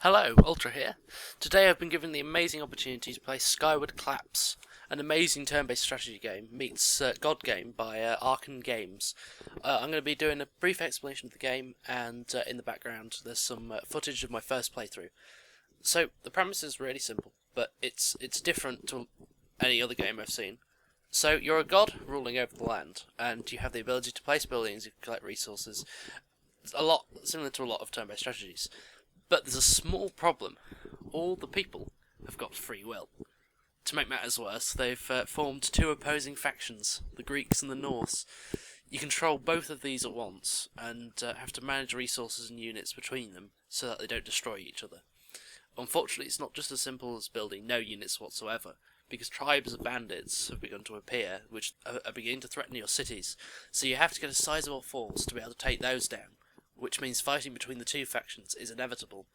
Hello, Ultra here. Today I've been given the amazing opportunity to play Skyward Collapse, an amazing turn-based strategy game meets God Game by Arcen Games. I'm going to be doing a brief explanation of the game, and in the background there's some footage of my first playthrough. So the premise is really simple, but it's different to any other game I've seen. So you're a god ruling over the land, and you have the ability to place buildings, you can collect resources. It's a lot similar to a lot of turn-based strategies. But there's a small problem. All the people have got free will. To make matters worse, they've formed two opposing factions, the Greeks and the Norse. You control both of these at once, and have to manage resources and units between them so that they don't destroy each other. Unfortunately, it's not just as simple as building no units whatsoever, because tribes of bandits have begun to appear, which are beginning to threaten your cities, so you have to get a sizable force to be able to take those down, which means fighting between the two factions is inevitable.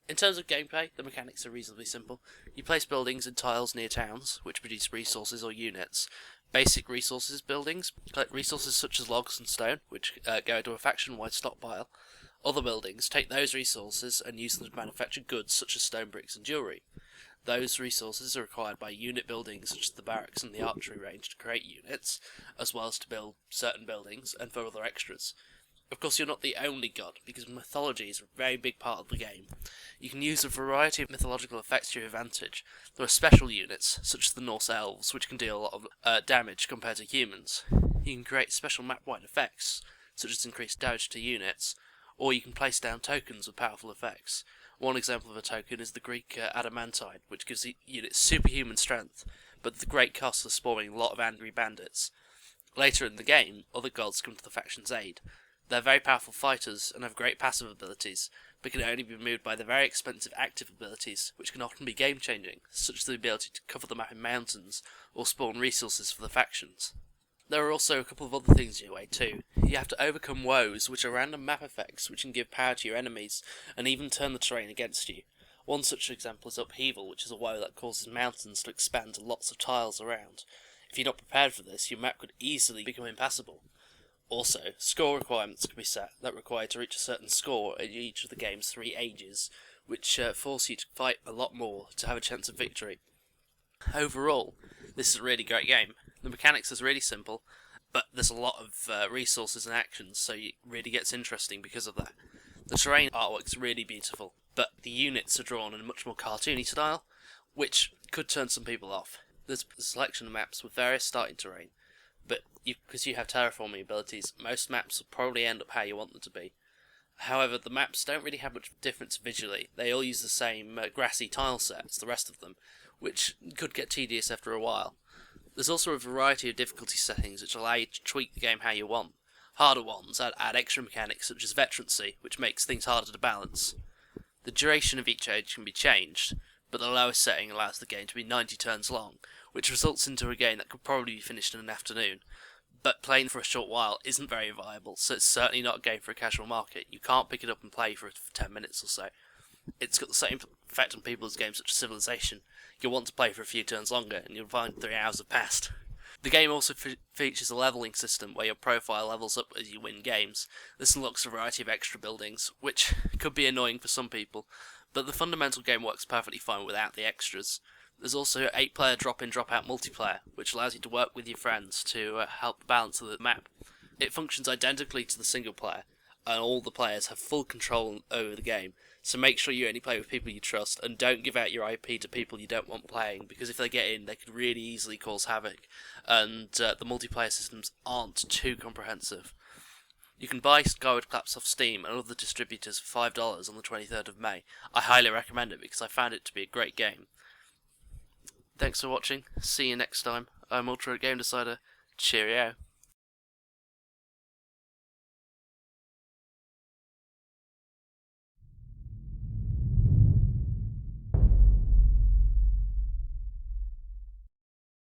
In terms of gameplay, the mechanics are reasonably simple. You place buildings and tiles near towns, which produce resources or units. Basic resources buildings collect resources such as logs and stone, which go into a faction-wide stockpile. Other buildings take those resources and use them to manufacture goods such as stone bricks and jewellery. Those resources are required by unit buildings such as the barracks and the archery range to create units, as well as to build certain buildings and for other extras. Of course, you're not the only god, because mythology is a very big part of the game. You can use a variety of mythological effects to your advantage. There are special units, such as the Norse elves, which can deal a lot of damage compared to humans. You can create special map-wide effects, such as increased damage to units, or you can place down tokens with powerful effects. One example of a token is the Greek adamantine, which gives units superhuman strength, but at the great cost of spawning a lot of angry bandits. Later in the game, other gods come to the faction's aid. They're very powerful fighters and have great passive abilities, but can only be moved by their very expensive active abilities, which can often be game-changing, such as the ability to cover the map in mountains or spawn resources for the factions. There are also a couple of other things in your way too. You have to overcome woes, which are random map effects which can give power to your enemies and even turn the terrain against you. One such example is upheaval, which is a woe that causes mountains to expand to lots of tiles around. If you're not prepared for this, your map could easily become impassable. Also, score requirements can be set that require to reach a certain score in each of the game's 3 ages, which force you to fight a lot more to have a chance of victory. Overall, this is a really great game. The mechanics is really simple, but there's a lot of resources and actions, so it really gets interesting because of that. The terrain artwork is really beautiful, but the units are drawn in a much more cartoony style, which could turn some people off. There's a selection of maps with various starting terrain, but because you have terraforming abilities, most maps will probably end up how you want them to be. However, the maps don't really have much difference visually. They all use the same grassy tile set as the rest of them, which could get tedious after a while. There's also a variety of difficulty settings which allow you to tweak the game how you want. Harder ones add extra mechanics such as veterancy, which makes things harder to balance. The duration of each age can be changed, but the lowest setting allows the game to be 90 turns long, which results into a game that could probably be finished in an afternoon. But playing for a short while isn't very viable, so it's certainly not a game for a casual market. You can't pick it up and play for 10 minutes or so. It's got the same effect on people as games such as Civilization. You'll want to play for a few turns longer, and you'll find 3 hours have passed. The game also features a levelling system where your profile levels up as you win games. This unlocks a variety of extra buildings, which could be annoying for some people, but the fundamental game works perfectly fine without the extras. There's also 8-player drop-in drop-out multiplayer, which allows you to work with your friends to help balance the map. It functions identically to the single player, and all the players have full control over the game, so make sure you only play with people you trust, and don't give out your IP to people you don't want playing, because if they get in, they could really easily cause havoc, and the multiplayer systems aren't too comprehensive. You can buy Skyward Collapse off Steam and other distributors for $5 on the 23rd of May. I highly recommend it because I found it to be a great game. Thanks for watching, see you next time. I'm Ultra at GameDecider, cheerio.